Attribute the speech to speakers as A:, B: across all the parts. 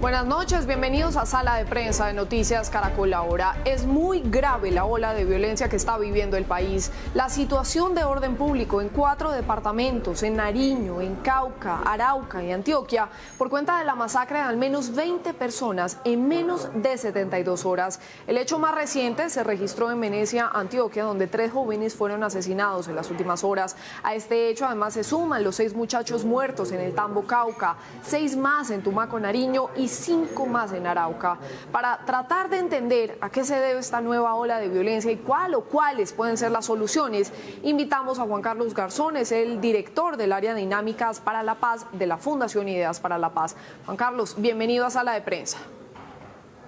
A: Buenas noches, bienvenidos a Sala de Prensa de Noticias Caracol Ahora. Es muy grave la ola de violencia que está viviendo el país. La situación de orden público en 4 departamentos, en Nariño, en Cauca, Arauca y Antioquia, por cuenta de la masacre de al menos 20 personas en menos de 72 horas. El hecho más reciente se registró en Venecia, Antioquia, donde 3 jóvenes fueron asesinados en las últimas horas. A este hecho además se suman los 6 muchachos muertos en el Tambo, Cauca, 6 más en Tumaco, Nariño y 5 más en Arauca. Para tratar de entender a qué se debe esta nueva ola de violencia y cuáles pueden ser las soluciones, invitamos a Juan Carlos Garzón, es el director del área Dinámicas para la Paz de la Fundación Ideas para la Paz. Juan Carlos, bienvenido a Sala de Prensa.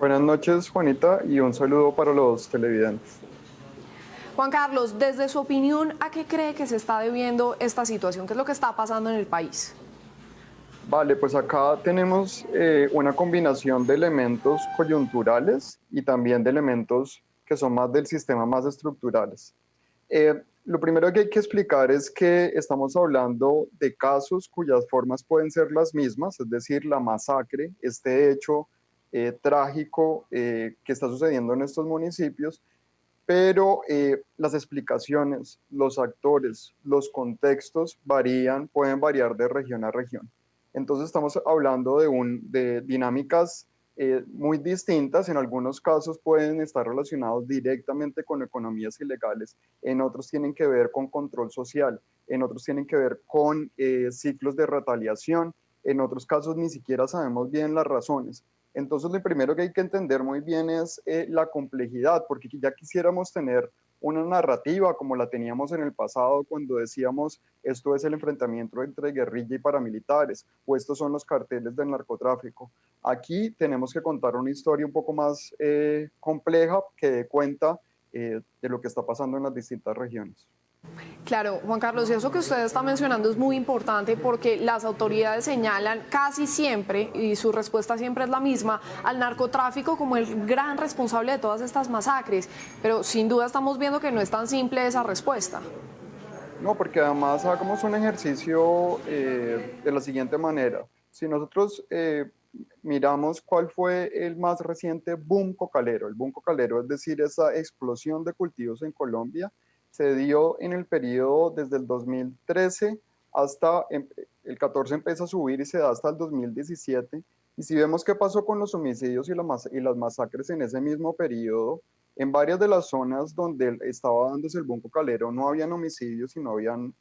B: Buenas noches, Juanita, y un saludo para los televidentes.
A: Juan Carlos, desde su opinión, ¿a qué cree que se está debiendo esta situación? ¿Qué es lo que está pasando en el país?
B: Vale, pues acá tenemos una combinación de elementos coyunturales y también de elementos que son más del sistema, más estructurales. Lo primero que hay que explicar es que estamos hablando de casos cuyas formas pueden ser las mismas, es decir, la masacre, este hecho trágico que está sucediendo en estos municipios, pero las explicaciones, los actores, los contextos pueden variar de región a región. Entonces estamos hablando de dinámicas muy distintas. En algunos casos pueden estar relacionados directamente con economías ilegales, en otros tienen que ver con control social, en otros tienen que ver con ciclos de retaliación, en otros casos ni siquiera sabemos bien las razones. Entonces lo primero que hay que entender muy bien es la complejidad, porque ya quisiéramos tener una narrativa como la teníamos en el pasado cuando decíamos esto es el enfrentamiento entre guerrilla y paramilitares o estos son los carteles del narcotráfico. Aquí tenemos que contar una historia un poco más compleja que dé cuenta de lo que está pasando en las distintas regiones.
A: Claro, Juan Carlos, y eso que usted está mencionando es muy importante porque las autoridades señalan casi siempre, y su respuesta siempre es la misma, al narcotráfico como el gran responsable de todas estas masacres, pero sin duda estamos viendo que no es tan simple esa respuesta.
B: No, porque además hagamos un ejercicio de la siguiente manera. Si nosotros miramos cuál fue el más reciente boom cocalero, el boom cocalero, es decir, esa explosión de cultivos en Colombia, se dio en el periodo desde el 2013 hasta el 14 empieza a subir y se da hasta el 2017. Y si vemos qué pasó con los homicidios y las masacres en ese mismo periodo, en varias de las zonas donde estaba dándose el boom cocalero no habían homicidios y no habían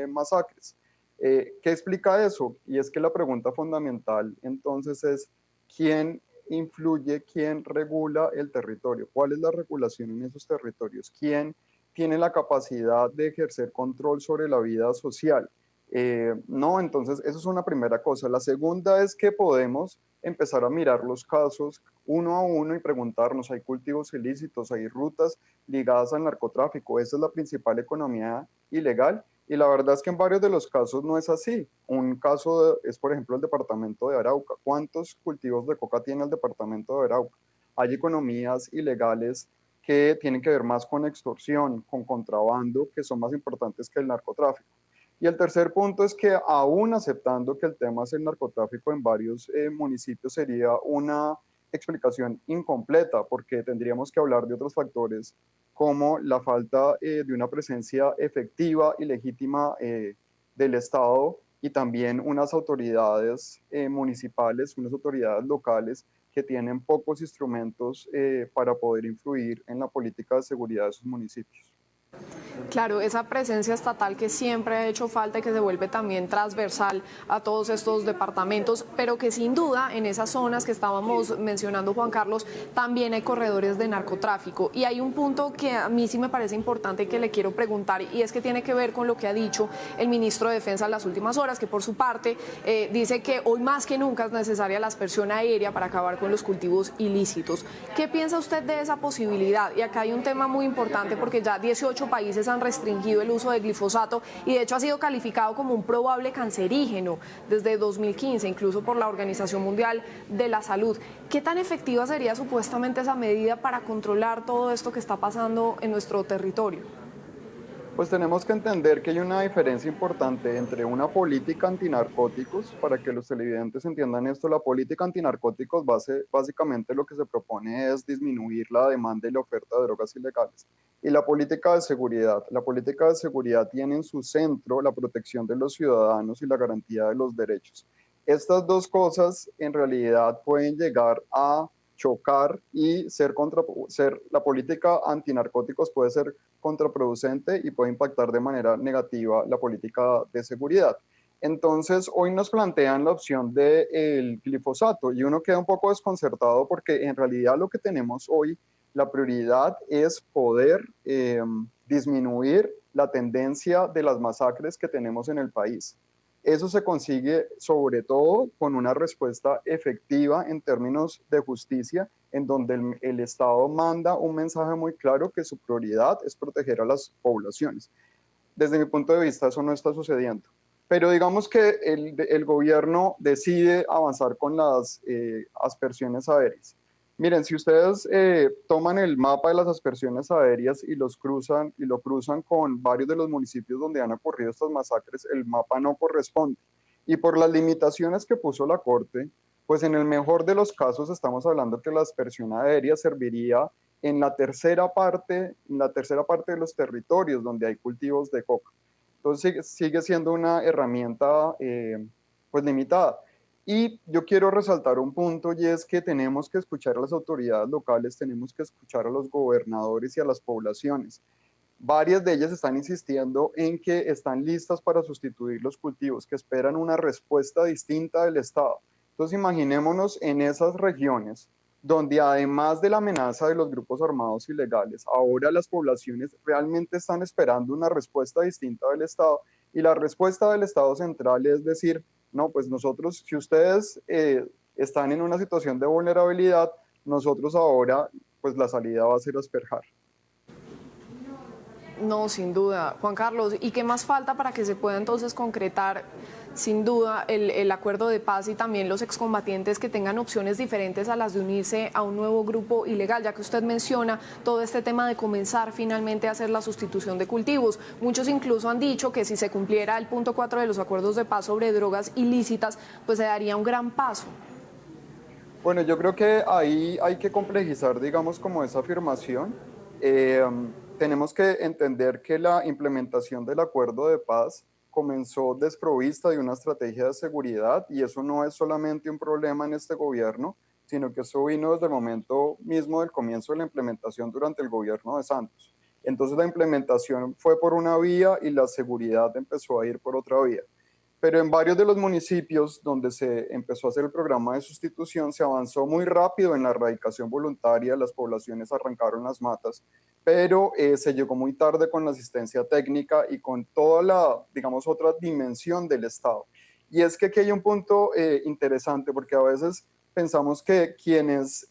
B: masacres. ¿Qué explica eso? Y es que la pregunta fundamental entonces es ¿quién influye, quién regula el territorio? ¿Cuál es la regulación en esos territorios? ¿Quién tiene la capacidad de ejercer control sobre la vida social? No, entonces eso es una primera cosa. La segunda es que podemos empezar a mirar los casos uno a uno y preguntarnos, ¿hay cultivos ilícitos, hay rutas ligadas al narcotráfico? ¿Esa es la principal economía ilegal? Y la verdad es que en varios de los casos no es así. Un caso es, por ejemplo, el departamento de Arauca. ¿Cuántos cultivos de coca tiene el departamento de Arauca? Hay economías ilegales que tienen que ver más con extorsión, con contrabando, que son más importantes que el narcotráfico. Y el tercer punto es que aún aceptando que el tema es el narcotráfico en varios municipios sería una explicación incompleta porque tendríamos que hablar de otros factores como la falta de una presencia efectiva y legítima del Estado y también unas autoridades municipales, unas autoridades locales que tienen pocos instrumentos para poder influir en la política de seguridad de sus municipios.
A: Claro, esa presencia estatal que siempre ha hecho falta y que se vuelve también transversal a todos estos departamentos, pero que sin duda en esas zonas que estábamos mencionando, Juan Carlos, también hay corredores de narcotráfico. Y hay un punto que a mí sí me parece importante y que le quiero preguntar, y es que tiene que ver con lo que ha dicho el ministro de Defensa en las últimas horas, que por su parte dice que hoy más que nunca es necesaria la aspersión aérea para acabar con los cultivos ilícitos. ¿Qué piensa usted de esa posibilidad? Y acá hay un tema muy importante porque ya 18 países han restringido el uso de glifosato y de hecho ha sido calificado como un probable cancerígeno desde 2015, incluso por la Organización Mundial de la Salud. ¿Qué tan efectiva sería supuestamente esa medida para controlar todo esto que está pasando en nuestro territorio?
B: Pues tenemos que entender que hay una diferencia importante entre una política antinarcóticos, para que los televidentes entiendan esto. La política antinarcóticos básicamente lo que se propone es disminuir la demanda y la oferta de drogas ilegales. Y la política de seguridad. La política de seguridad tiene en su centro la protección de los ciudadanos y la garantía de los derechos. Estas dos cosas en realidad pueden llegar a chocar y la política antinarcóticos puede ser contraproducente y puede impactar de manera negativa la política de seguridad. Entonces, hoy nos plantean la opción del glifosato y uno queda un poco desconcertado porque en realidad lo que tenemos hoy, la prioridad es poder disminuir la tendencia de las masacres que tenemos en el país. Eso se consigue sobre todo con una respuesta efectiva en términos de justicia, en donde el Estado manda un mensaje muy claro que su prioridad es proteger a las poblaciones. Desde mi punto de vista eso no está sucediendo. Pero digamos que el gobierno decide avanzar con las aspersiones aéreas. Miren, si ustedes toman el mapa de las aspersiones aéreas y lo cruzan con varios de los municipios donde han ocurrido estas masacres, el mapa no corresponde. Y por las limitaciones que puso la Corte, pues en el mejor de los casos estamos hablando que la aspersión aérea serviría en la tercera parte de los territorios donde hay cultivos de coca. Entonces sigue siendo una herramienta pues limitada. Y yo quiero resaltar un punto y es que tenemos que escuchar a las autoridades locales, tenemos que escuchar a los gobernadores y a las poblaciones. Varias de ellas están insistiendo en que están listas para sustituir los cultivos, que esperan una respuesta distinta del Estado. Entonces imaginémonos en esas regiones donde además de la amenaza de los grupos armados ilegales, ahora las poblaciones realmente están esperando una respuesta distinta del Estado y la respuesta del Estado central es decir, no, pues nosotros, si ustedes están en una situación de vulnerabilidad, nosotros ahora, pues la salida va a ser asperjar.
A: No, sin duda. Juan Carlos, ¿y qué más falta para que se pueda entonces concretar, sin duda, el acuerdo de paz y también los excombatientes que tengan opciones diferentes a las de unirse a un nuevo grupo ilegal? Ya que usted menciona todo este tema de comenzar finalmente a hacer la sustitución de cultivos. Muchos incluso han dicho que si se cumpliera el punto 4 de los acuerdos de paz sobre drogas ilícitas, pues se daría un gran paso.
B: Bueno, yo creo que ahí hay que complejizar, digamos, como esa afirmación. Tenemos que entender que la implementación del acuerdo de paz comenzó desprovista de una estrategia de seguridad y eso no es solamente un problema en este gobierno, sino que eso vino desde el momento mismo del comienzo de la implementación durante el gobierno de Santos. Entonces la implementación fue por una vía y la seguridad empezó a ir por otra vía. Pero en varios de los municipios donde se empezó a hacer el programa de sustitución se avanzó muy rápido en la erradicación voluntaria, las poblaciones arrancaron las matas, pero se llegó muy tarde con la asistencia técnica y con toda la, digamos, otra dimensión del Estado. Y es que aquí hay un punto interesante, porque a veces pensamos que quienes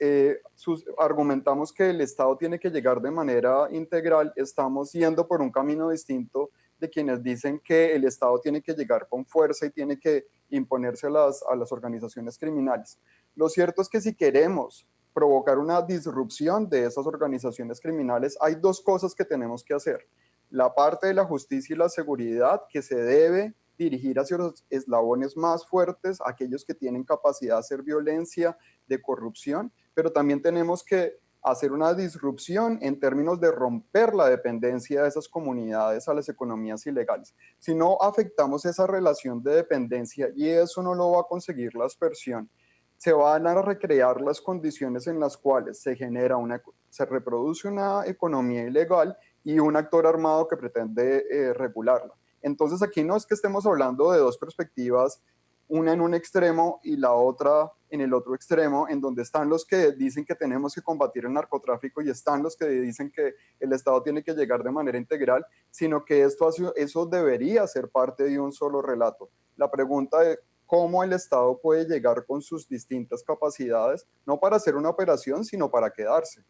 B: argumentamos que el Estado tiene que llegar de manera integral, estamos yendo por un camino distinto de quienes dicen que el Estado tiene que llegar con fuerza y tiene que imponerse a las organizaciones criminales. Lo cierto es que si queremos provocar una disrupción de esas organizaciones criminales, hay dos cosas que tenemos que hacer. La parte de la justicia y la seguridad que se debe dirigir hacia los eslabones más fuertes, aquellos que tienen capacidad de hacer violencia, de corrupción, pero también tenemos que hacer una disrupción en términos de romper la dependencia de esas comunidades a las economías ilegales. Si no afectamos esa relación de dependencia, y eso no lo va a conseguir la aspersión, se van a recrear las condiciones en las cuales se reproduce una economía ilegal y un actor armado que pretende regularla. Entonces aquí no es que estemos hablando de dos perspectivas, una en un extremo y la otra en el otro extremo, en donde están los que dicen que tenemos que combatir el narcotráfico y están los que dicen que el Estado tiene que llegar de manera integral, sino que eso debería ser parte de un solo relato. La pregunta es cómo el Estado puede llegar con sus distintas capacidades, no para hacer una operación, sino para quedarse.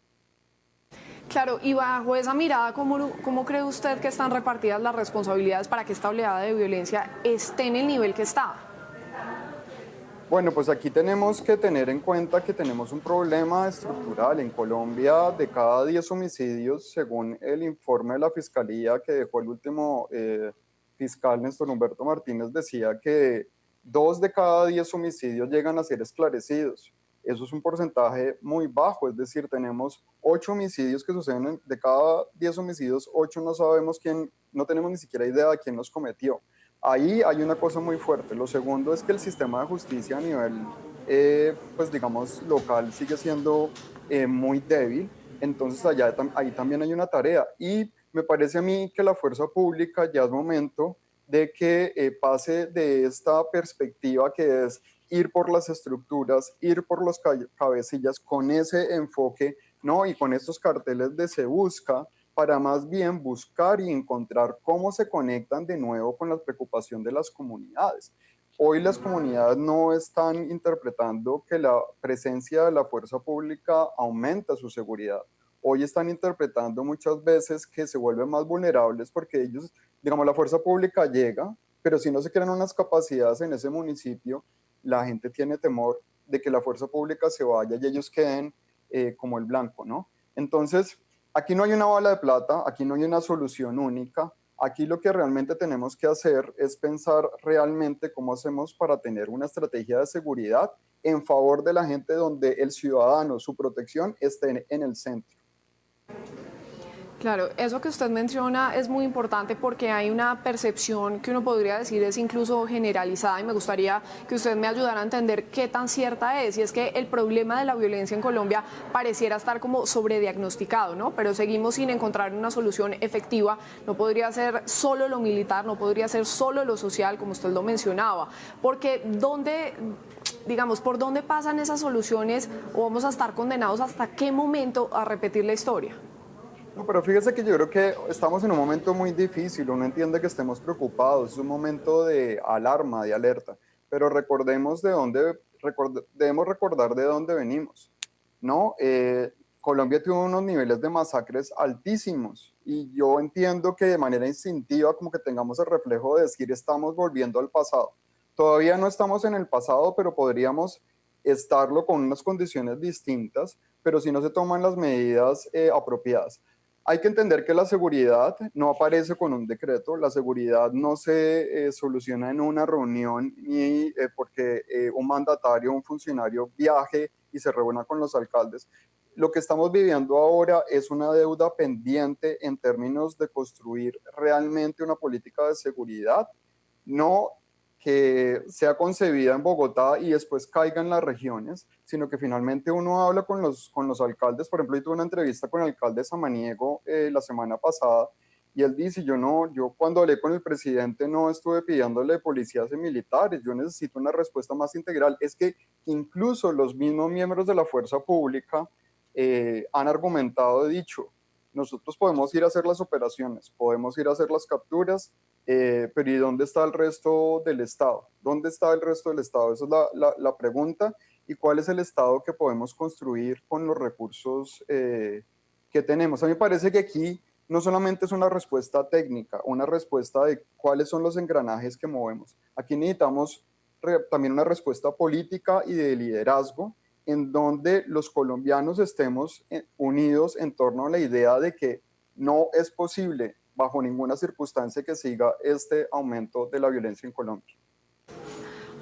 A: Claro, y bajo esa mirada, ¿cómo cree usted que están repartidas las responsabilidades para que esta oleada de violencia esté en el nivel que está?
B: Bueno, pues aquí tenemos que tener en cuenta que tenemos un problema estructural. En Colombia, de cada 10 homicidios, según el informe de la Fiscalía que dejó el último fiscal Néstor Humberto Martínez, decía que 2 de cada 10 homicidios llegan a ser esclarecidos. Eso es un porcentaje muy bajo, es decir, tenemos 8 homicidios que suceden, de cada 10 homicidios, 8 no sabemos quién, no tenemos ni siquiera idea de quién los cometió. Ahí hay una cosa muy fuerte. Lo segundo es que el sistema de justicia a nivel, pues digamos, local sigue siendo muy débil. Entonces ahí también hay una tarea. Y me parece a mí que la fuerza pública ya es momento de que pase de esta perspectiva que es ir por las estructuras, ir por los cabecillas con ese enfoque, ¿no? Y con estos carteles de se busca, para más bien buscar y encontrar cómo se conectan de nuevo con la preocupación de las comunidades. Hoy las comunidades no están interpretando que la presencia de la fuerza pública aumenta su seguridad. Hoy están interpretando muchas veces que se vuelven más vulnerables porque ellos, digamos, la fuerza pública llega, pero si no se crean unas capacidades en ese municipio, la gente tiene temor de que la fuerza pública se vaya y ellos queden como el blanco, ¿no? Entonces, aquí no hay una bala de plata, aquí no hay una solución única. Aquí lo que realmente tenemos que hacer es pensar realmente cómo hacemos para tener una estrategia de seguridad en favor de la gente donde el ciudadano, su protección esté en el centro.
A: Claro, eso que usted menciona es muy importante porque hay una percepción que uno podría decir es incluso generalizada y me gustaría que usted me ayudara a entender qué tan cierta es. Y es que el problema de la violencia en Colombia pareciera estar como sobrediagnosticado, ¿no? Pero seguimos sin encontrar una solución efectiva. No podría ser solo lo militar, no podría ser solo lo social, como usted lo mencionaba. Porque digamos, ¿por dónde pasan esas soluciones o vamos a estar condenados hasta qué momento a repetir la historia?
B: No, pero fíjese que yo creo que estamos en un momento muy difícil, uno entiende que estemos preocupados, es un momento de alarma, de alerta, pero recordemos debemos recordar de dónde venimos, ¿no? Colombia tuvo unos niveles de masacres altísimos y yo entiendo que de manera instintiva como que tengamos el reflejo de decir estamos volviendo al pasado. Todavía no estamos en el pasado, pero podríamos estarlo con unas condiciones distintas, pero si no se toman las medidas apropiadas. Hay que entender que la seguridad no aparece con un decreto, la seguridad no se soluciona en una reunión ni porque un mandatario, un funcionario viaje y se reúna con los alcaldes. Lo que estamos viviendo ahora es una deuda pendiente en términos de construir realmente una política de seguridad, no que sea concebida en Bogotá y después caiga en las regiones, sino que finalmente uno habla con los alcaldes. Por ejemplo, yo tuve una entrevista con el alcalde de Samaniego la semana pasada y él dice, yo cuando hablé con el presidente no estuve pidiéndole policías y militares, yo necesito una respuesta más integral. Es que incluso los mismos miembros de la fuerza pública han argumentado, dicho, nosotros podemos ir a hacer las operaciones, podemos ir a hacer las capturas, pero ¿y dónde está el resto del Estado? ¿Dónde está el resto del Estado? Esa es la pregunta. ¿Y cuál es el Estado que podemos construir con los recursos que tenemos? A mí me parece que aquí no solamente es una respuesta técnica, una respuesta de cuáles son los engranajes que movemos. Aquí necesitamos también una respuesta política y de liderazgo en donde los colombianos estemos unidos en torno a la idea de que no es posible bajo ninguna circunstancia que siga este aumento de la violencia en Colombia.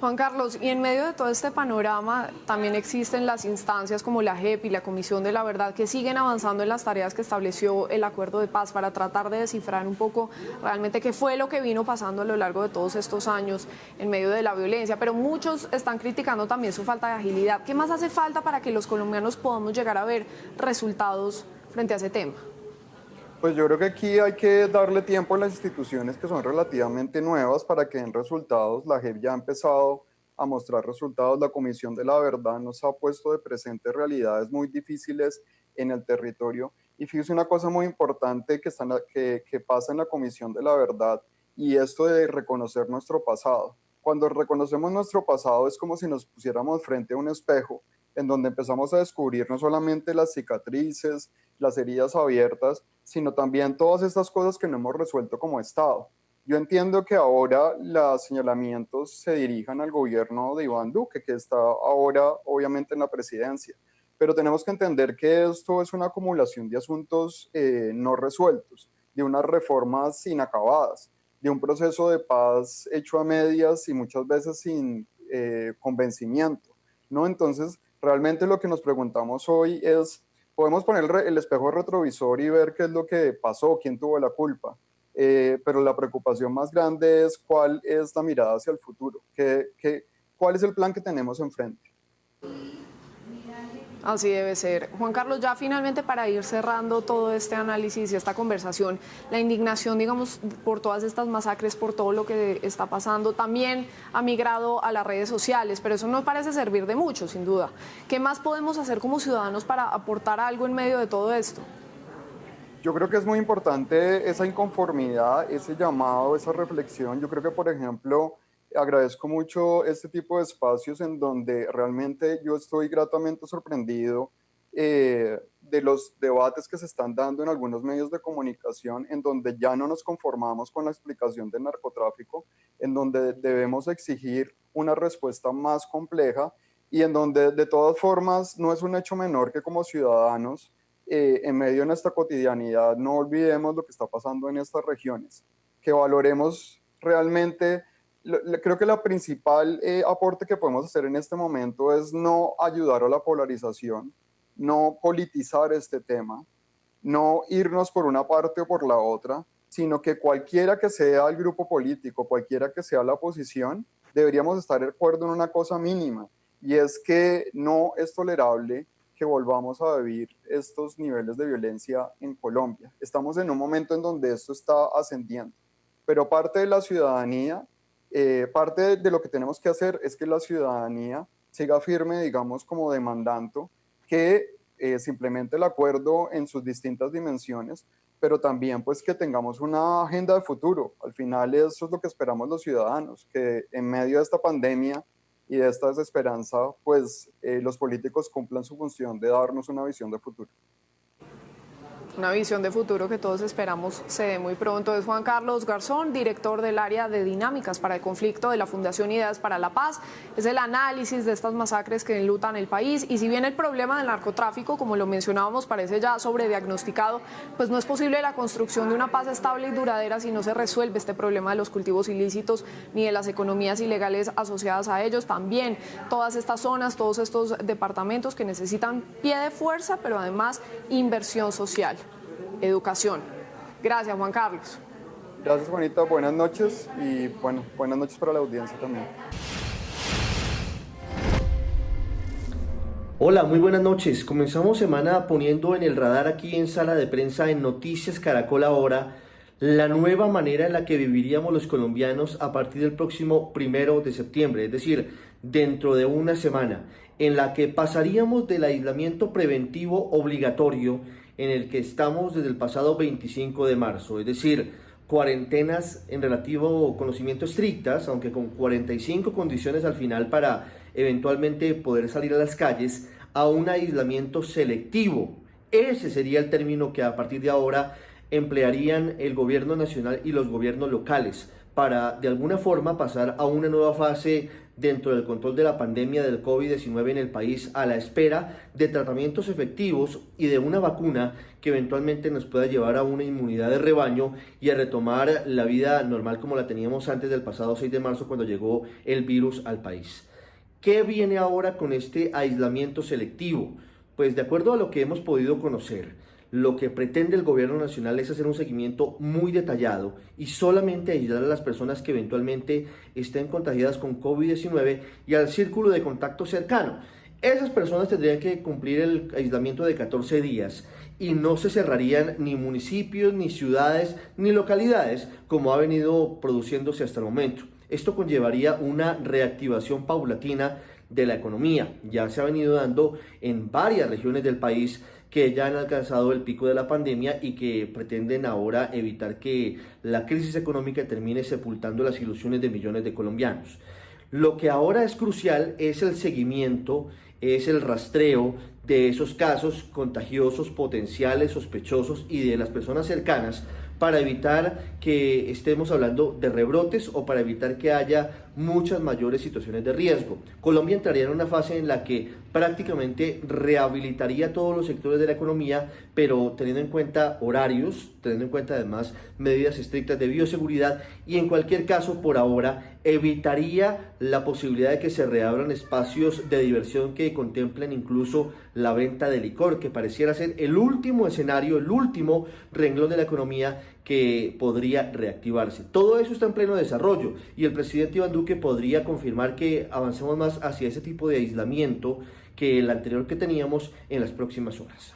A: Juan Carlos, y en medio de todo este panorama también existen las instancias como la JEP y la Comisión de la Verdad que siguen avanzando en las tareas que estableció el acuerdo de paz para tratar de descifrar un poco realmente qué fue lo que vino pasando a lo largo de todos estos años en medio de la violencia, pero muchos están criticando también su falta de agilidad. ¿Qué más hace falta para que los colombianos podamos llegar a ver resultados frente a ese tema?
B: Pues yo creo que aquí hay que darle tiempo a las instituciones que son relativamente nuevas para que den resultados. La JEP ya ha empezado a mostrar resultados. La Comisión de la Verdad nos ha puesto de presente realidades muy difíciles en el territorio. Y fíjese una cosa muy importante que pasa en la Comisión de la Verdad y esto de reconocer nuestro pasado. Cuando reconocemos nuestro pasado es como si nos pusiéramos frente a un espejo en donde empezamos a descubrir no solamente las cicatrices, las heridas abiertas, sino también todas estas cosas que no hemos resuelto como Estado. Yo entiendo que ahora los señalamientos se dirijan al gobierno de Iván Duque, que está ahora obviamente en la presidencia, pero tenemos que entender que esto es una acumulación de asuntos no resueltos, de unas reformas inacabadas, de un proceso de paz hecho a medias y muchas veces sin convencimiento, ¿no? Entonces, realmente lo que nos preguntamos hoy es, podemos poner el espejo retrovisor y ver qué es lo que pasó, quién tuvo la culpa, pero la preocupación más grande es cuál es la mirada hacia el futuro, cuál es el plan que tenemos enfrente.
A: Así debe ser. Juan Carlos, ya finalmente para ir cerrando todo este análisis y esta conversación, la indignación, digamos, por todas estas masacres, por todo lo que está pasando, también ha migrado a las redes sociales, pero eso no parece servir de mucho, sin duda. ¿Qué más podemos hacer como ciudadanos para aportar algo en medio de todo esto?
B: Yo creo que es muy importante esa inconformidad, ese llamado, esa reflexión. Yo creo que, por ejemplo, agradezco mucho este tipo de espacios en donde realmente yo estoy gratamente sorprendido de los debates que se están dando en algunos medios de comunicación, en donde ya no nos conformamos con la explicación del narcotráfico, en donde debemos exigir una respuesta más compleja y en donde de todas formas no es un hecho menor que como ciudadanos en medio de nuestra cotidianidad no olvidemos lo que está pasando en estas regiones, que valoremos realmente. Creo que la principal aporte que podemos hacer en este momento es no ayudar a la polarización, no politizar este tema, no irnos por una parte o por la otra, sino que cualquiera que sea el grupo político, cualquiera que sea la oposición, deberíamos estar de acuerdo en una cosa mínima, y es que no es tolerable que volvamos a vivir estos niveles de violencia en Colombia. Estamos en un momento en donde esto está ascendiendo, pero parte de la ciudadanía, parte de lo que tenemos que hacer es que la ciudadanía siga firme, digamos, como demandando que se implemente el acuerdo en sus distintas dimensiones, pero también pues que tengamos una agenda de futuro. Al final eso es lo que esperamos los ciudadanos, que en medio de esta pandemia y de esta desesperanza, pues los políticos cumplan su función de darnos una visión de futuro.
A: Una visión de futuro que todos esperamos se dé muy pronto. Es Juan Carlos Garzón, director del área de dinámicas para el conflicto de la Fundación Ideas para la Paz. Es el análisis de estas masacres que enlutan el país. Y si bien el problema del narcotráfico, como lo mencionábamos, parece ya sobrediagnosticado, pues no es posible la construcción de una paz estable y duradera si no se resuelve este problema de los cultivos ilícitos ni de las economías ilegales asociadas a ellos. También todas estas zonas, todos estos departamentos que necesitan pie de fuerza, pero además inversión social. Educación. Gracias, Juan Carlos.
B: Gracias, Juanita. Buenas noches y bueno, buenas noches para la audiencia también.
C: Hola, muy buenas noches. Comenzamos semana poniendo en el radar aquí en Sala de Prensa en Noticias Caracol Ahora la nueva manera en la que viviríamos los colombianos a partir del próximo 1 de septiembre, es decir, dentro de una semana, en la que pasaríamos del aislamiento preventivo obligatorio en el que estamos desde el pasado 25 de marzo, es decir, cuarentenas en relativo conocimiento estrictas, aunque con 45 condiciones al final para eventualmente poder salir a las calles, a un aislamiento selectivo. Ese sería el término que a partir de ahora emplearían el gobierno nacional y los gobiernos locales para de alguna forma pasar a una nueva fase dentro del control de la pandemia del COVID-19 en el país, a la espera de tratamientos efectivos y de una vacuna que eventualmente nos pueda llevar a una inmunidad de rebaño y a retomar la vida normal como la teníamos antes del pasado 6 de marzo cuando llegó el virus al país. ¿Qué viene ahora con este aislamiento selectivo? Pues de acuerdo a lo que hemos podido conocer, lo que pretende el gobierno nacional es hacer un seguimiento muy detallado y solamente aislar a las personas que eventualmente estén contagiadas con COVID-19 y al círculo de contacto cercano. Esas personas tendrían que cumplir el aislamiento de 14 días y no se cerrarían ni municipios, ni ciudades, ni localidades como ha venido produciéndose hasta el momento. Esto conllevaría una reactivación paulatina de la economía. Ya se ha venido dando en varias regiones del país que ya han alcanzado el pico de la pandemia y que pretenden ahora evitar que la crisis económica termine sepultando las ilusiones de millones de colombianos. Lo que ahora es crucial es el seguimiento, es el rastreo de esos casos contagiosos, potenciales, sospechosos y de las personas cercanas, para evitar que estemos hablando de rebrotes o para evitar que haya muchas mayores situaciones de riesgo. Colombia entraría en una fase en la que prácticamente rehabilitaría todos los sectores de la economía, pero teniendo en cuenta horarios, teniendo en cuenta además medidas estrictas de bioseguridad y en cualquier caso por ahora evitaría la posibilidad de que se reabran espacios de diversión que contemplen incluso la venta de licor, que pareciera ser el último escenario, el último renglón de la economía que podría reactivarse. Todo eso está en pleno desarrollo y el presidente Iván Duque podría confirmar que avancemos más hacia ese tipo de aislamiento que el anterior que teníamos en las próximas horas.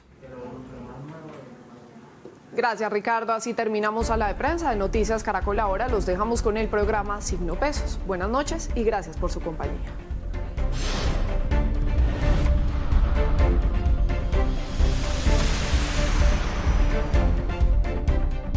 A: Gracias, Ricardo. Así terminamos Sala de Prensa de Noticias Caracol Ahora. Los dejamos con el programa Signo Pesos. Buenas noches y gracias por su compañía.